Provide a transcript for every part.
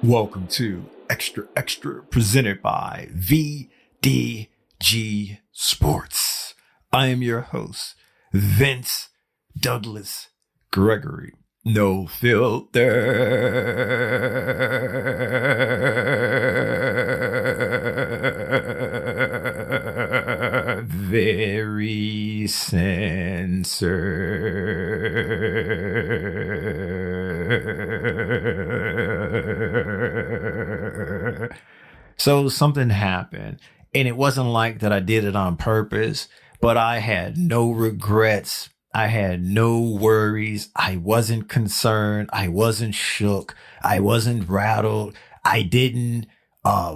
Welcome to Xtra presented by VDG Sports. I am your host, Vince Douglas Gregory. No filter. Very censored. So something happened, and it wasn't like that I did it on purpose, but I had no regrets. I had no worries. I wasn't concerned. I wasn't shook. I wasn't rattled. I didn't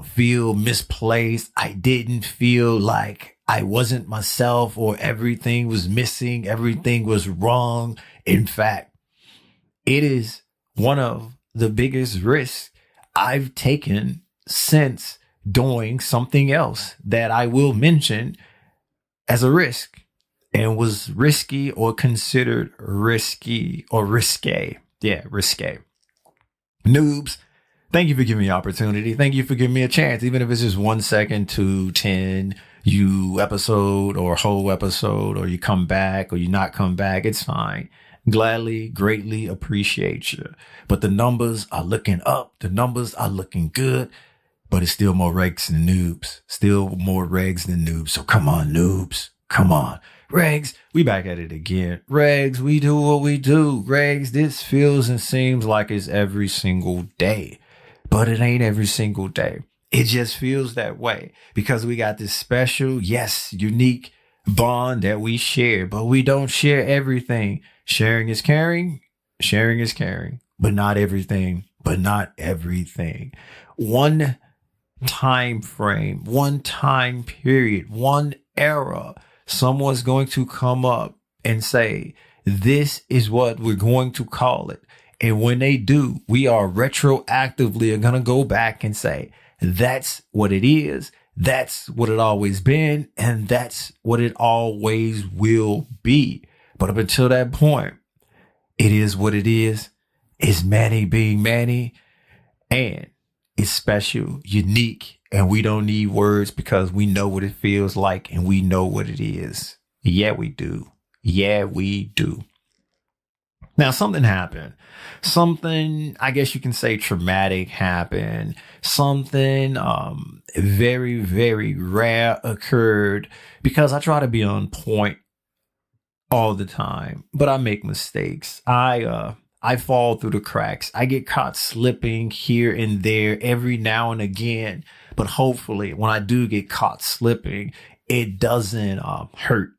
feel misplaced. I didn't feel like I wasn't myself or everything was missing. Everything was wrong. In fact, it is one of the biggest risks I've taken since doing something else that I will mention as a risk. And was risky or considered risky or risque. Yeah, risque. Noobs, thank you for giving me the opportunity. Thank you for giving me a chance, even if it's just 1 second to 10, you episode or whole episode, or you come back or you not come back. It's fine. Gladly, greatly appreciate you. But the numbers are looking up. The numbers are looking good. But it's still more regs than noobs. Still more regs than noobs. So come on, noobs. Come on. Regs, we back at it again. Regs, we do what we do. Regs, this feels and seems like it's every single day. But it ain't every single day. It just feels that way because we got this special, yes, unique bond that we share, but we don't share everything. Sharing is caring. Sharing is caring, but not everything. But not everything. One time frame, one time period, one era. Someone's going to come up and say, this is what we're going to call it. And when they do, we are retroactively going to go back and say, that's what it is. That's what it always been. And that's what it always will be. But up until that point, it is what it is. It's Manny being Manny. And it's special, unique, and we don't need words because we know what it feels like and we know what it is. Yeah, we do. Yeah, we do. Now, something happened. Something, I guess you can say traumatic happened. Something very, very rare occurred because I try to be on point all the time, but I make mistakes. I fall through the cracks. I get caught slipping here and there every now and again. But hopefully when I do get caught slipping, it doesn't hurt.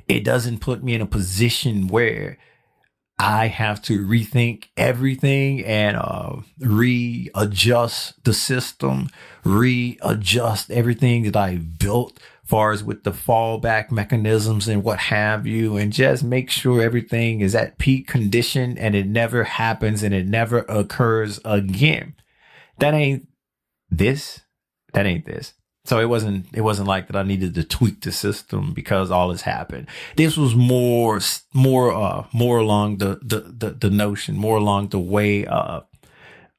It doesn't put me in a position where I have to rethink everything and readjust the system, readjust everything that I built far as with the fallback mechanisms and what have you, and just make sure everything is at peak condition and it never happens and it never occurs again. That ain't this. That ain't this. So it wasn't like that I needed to tweak the system because all has happened. This was more along the notion, more along the way of,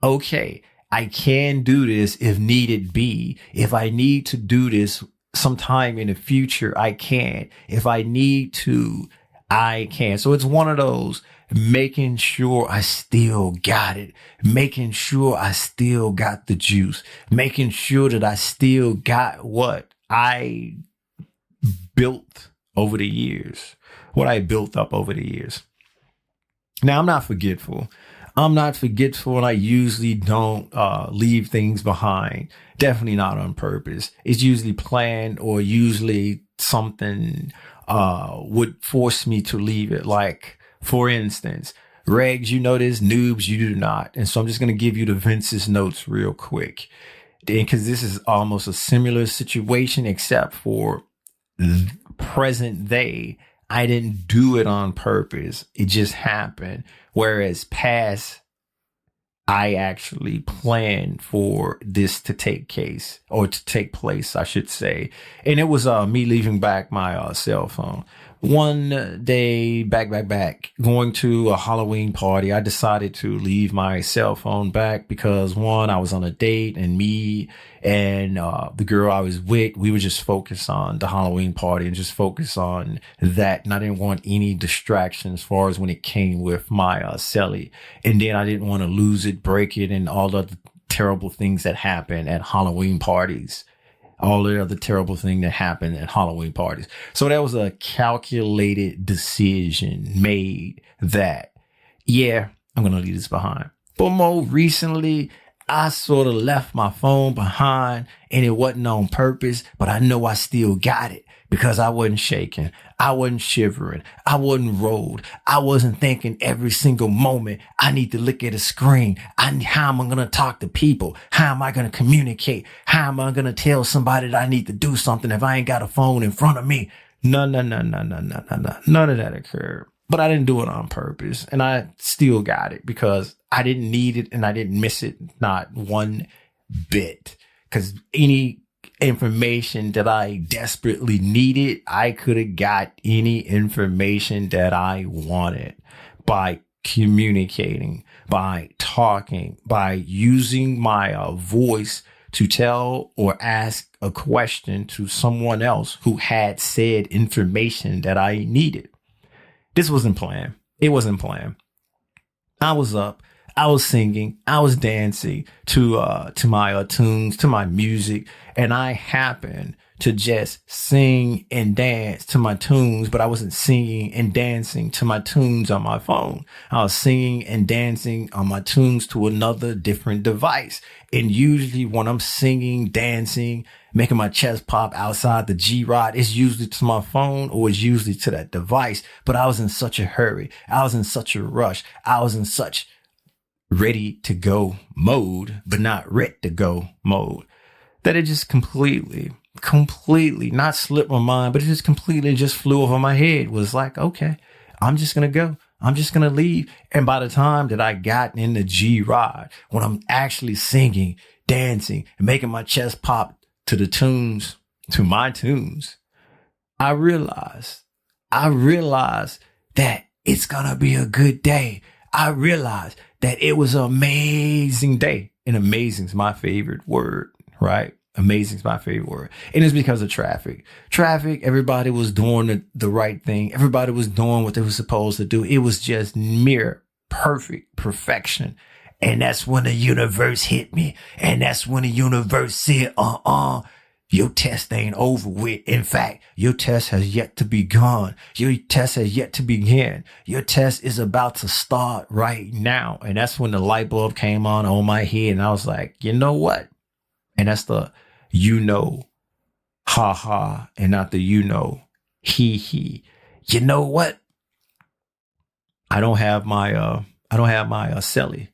okay, I can do this if needed be. If I need to do this sometime in the future, I can. If I need to, I can. So it's one of those making sure I still got it, making sure I still got the juice, making sure that I still got what I built over the years, what I built up over the years. Now, I'm not forgetful. And I usually don't leave things behind. Definitely not on purpose. It's usually planned or usually something would force me to leave it. Like, for instance, regs, you know this, noobs, you do not. And so I'm just going to give you the Vince's notes real quick. Because this is almost a similar situation, except for present day. I didn't do it on purpose. It just happened. Whereas past, I actually planned for this to take place, I should say. And it was me leaving back my cell phone. One day, back, going to a Halloween party, I decided to leave my cell phone back because one, I was on a date and me and the girl I was with, we were just focused on the Halloween party and just focus on that. And I didn't want any distraction as far as when it came with my celly. And then I didn't want to lose it, break it, and all the terrible things that happen at Halloween parties. All the other terrible thing that happened at Halloween parties. So that was a calculated decision made that, yeah, I'm going to leave this behind. But more recently, I sort of left my phone behind and it wasn't on purpose, but I know I still got it because I wasn't shaking. I wasn't shivering. I wasn't rolled. I wasn't thinking every single moment I need to look at a screen. How am I going to talk to people? How am I going to communicate? How am I going to tell somebody that I need to do something if I ain't got a phone in front of me? No. None of that occurred. But I didn't do it on purpose. And I still got it because I didn't need it and I didn't miss it. Not one bit. Because any information that I desperately needed, I could have got any information that I wanted by communicating, by talking, by using my voice to tell or ask a question to someone else who had said information that I needed. This wasn't planned. It wasn't planned. I was up. I was singing, I was dancing to my tunes, to my music, and I happened to just sing and dance to my tunes, but I wasn't singing and dancing to my tunes on my phone. I was singing and dancing on my tunes to another different device. And usually when I'm singing, dancing, making my chest pop outside the G-Rod, it's usually to my phone or it's usually to that device. But I was in such a hurry. I was in such a rush. I was in such ready to go mode, but not ready to go mode, that it just completely not slipped my mind, but it just completely just flew over my head. It was like, okay, I'm just going to go. I'm just going to leave. And by the time that I got in the G-Rod, when I'm actually singing, dancing, and making my chest pop to the tunes, to my tunes, I realized that it's going to be a good day. I realized that it was an amazing day. And amazing is my favorite word, right? Amazing is my favorite word. And it's because of traffic. Traffic, everybody was doing the right thing. Everybody was doing what they were supposed to do. It was just mere perfect perfection. And that's when the universe hit me. And that's when the universe said, your test ain't over with. In fact, your test has yet to begun. Your test has yet to begin. Your test is about to start right now. And that's when the light bulb came on my head. And I was like, you know what? And that's the, ha ha, and not the, he he. You know what? I don't have my celly.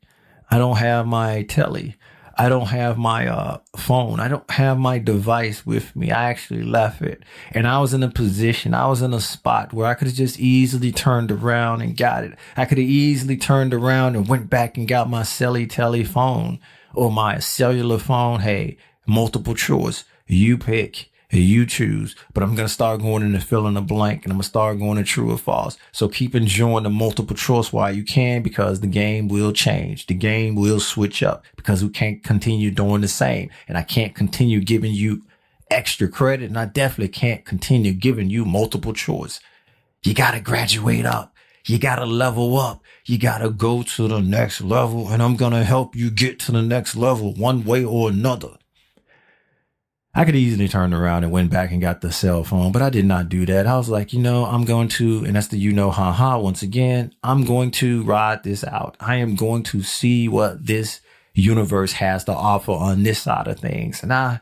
I don't have my telly. I don't have my phone. I don't have my device with me. I actually left it. And I was in a spot where I could have just easily turned around and got it. I could have easily turned around and went back and got my celly telephone or my cellular phone. Hey, multiple choice. You pick. You choose, but I'm going to start going into fill in the blank and I'm going to start going to true or false. So keep enjoying the multiple choice while you can, because the game will change. The game will switch up because we can't continue doing the same. And I can't continue giving you extra credit. And I definitely can't continue giving you multiple choice. You got to graduate up. You got to level up. You got to go to the next level. And I'm going to help you get to the next level one way or another. I could easily turn around and went back and got the cell phone, but I did not do that. I was like, I'm going to, and that's the ha once again, I'm going to ride this out. I am going to see what this universe has to offer on this side of things. And I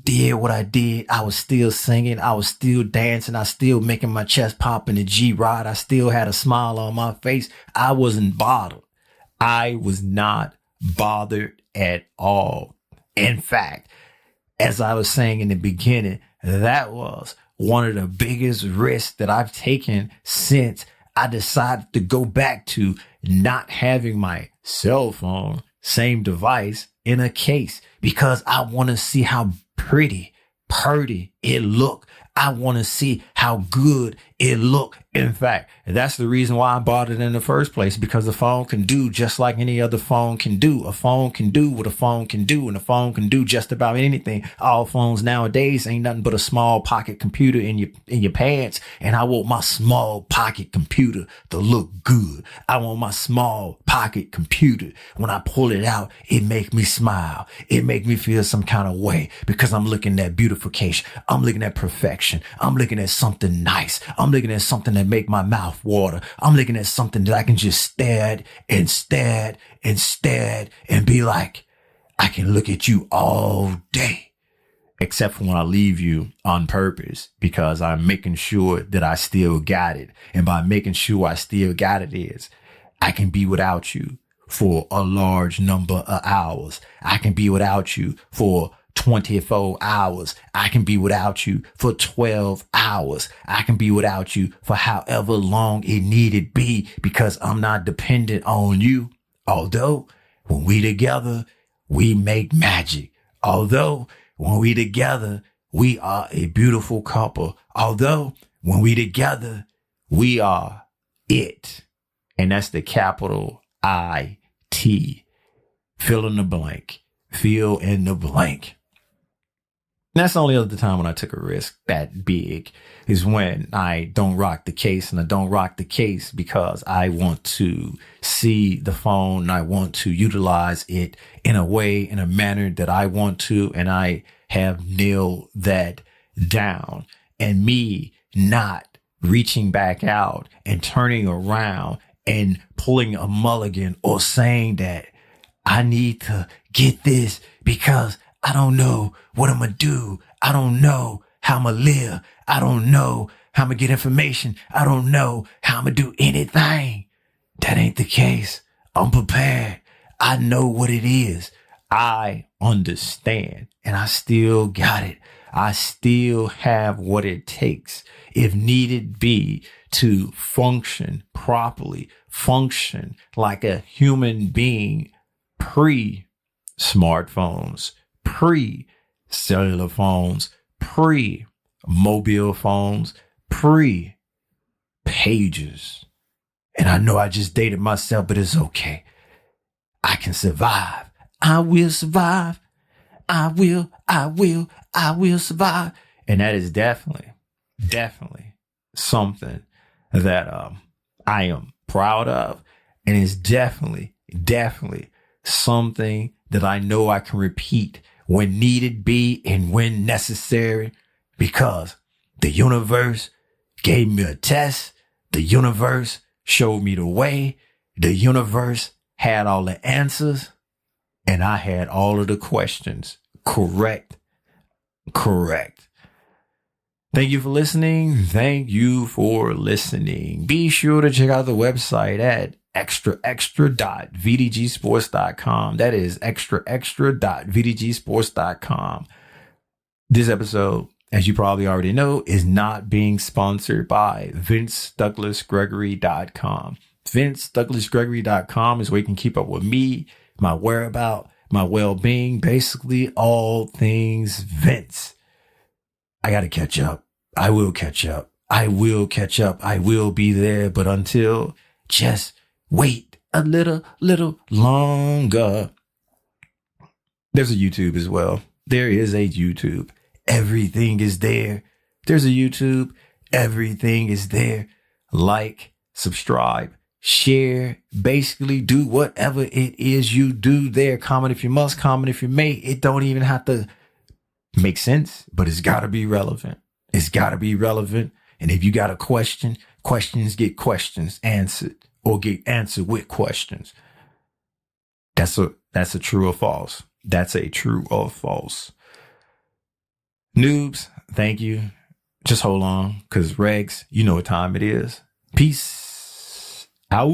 did what I did. I was still singing. I was still dancing. I was still making my chest pop in the G-Rod. I still had a smile on my face. I wasn't bothered. I was not bothered at all. In fact, as I was saying in the beginning, that was one of the biggest risks that I've taken since I decided to go back to not having my cell phone, same device, in a case, because I want to see how pretty it look. I want to see how how good it looked. In fact, that's the reason why I bought it in the first place, because the phone can do just like any other phone can do. A phone can do what a phone can do, and a phone can do just about anything. All phones nowadays ain't nothing but a small pocket computer in your pants, and I want my small pocket computer to look good. I want my small pocket computer, when I pull it out, it make me smile. It make me feel some kind of way, because I'm looking at beautification. I'm looking at perfection. I'm looking at something nice. I'm looking at something that make my mouth water. I'm looking at something that I can just stare at and be like, I can look at you all day. Except for when I leave you on purpose, because I'm making sure that I still got it. And by making sure I still got it is, I can be without you for a large number of hours. I can be without you for 24 hours. I can be without you for 12 hours. I can be without you for however long it needed be, because I'm not dependent on you. Although when we together, we make magic. Although when we together, we are a beautiful couple. Although when we together, we are it. And that's the capital I-T. Fill in the blank. Fill in the blank. And that's the only other time when I took a risk that big, is when I don't rock the case. And I don't rock the case because I want to see the phone and I want to utilize it in a way, in a manner that I want to. And I have nailed that down. And me not reaching back out and turning around and pulling a mulligan or saying that I need to get this because I don't know what I'm going to do. I don't know how I'm going to live. I don't know how I'm going to get information. I don't know how I'm going to do anything. That ain't the case. I'm prepared. I know what it is. I understand, and I still got it. I still have what it takes, if needed be, to function properly, function like a human being pre-smartphones, pre-cellular phones, pre-mobile phones, pre-pages. And I know I just dated myself, but it's okay. I can survive. I will survive. I will survive. And that is definitely something that I am proud of. And it's definitely something that I know I can repeat when needed be and when necessary, because the universe gave me a test. The universe showed me the way. The universe had all the answers, and I had all of the questions. Correct. Thank you for listening. Be sure to check out the website at extra.vdgsports.com. That is extra.vdgsports.com. This episode, as you probably already know, is not being sponsored by vincedouglasgregory.com. vincedouglasgregory.com is where you can keep up with me, my whereabouts, my well-being, basically all things Vince. I got to catch up. I will catch up. I will be there. But until, just wait a little longer. There's a YouTube as well. There is a YouTube. Everything is there. There's a YouTube. Everything is there. Like, subscribe, share, basically do whatever it is you do there. Comment if you must, comment if you may. It don't even have to make sense, but it's got to be relevant. It's got to be relevant. And if you got a question, questions get questions answered, or get answered with questions. That's a true or false. That's a true or false. Noobs, thank you. Just hold on, because Regs, you know what time it is. Peace out.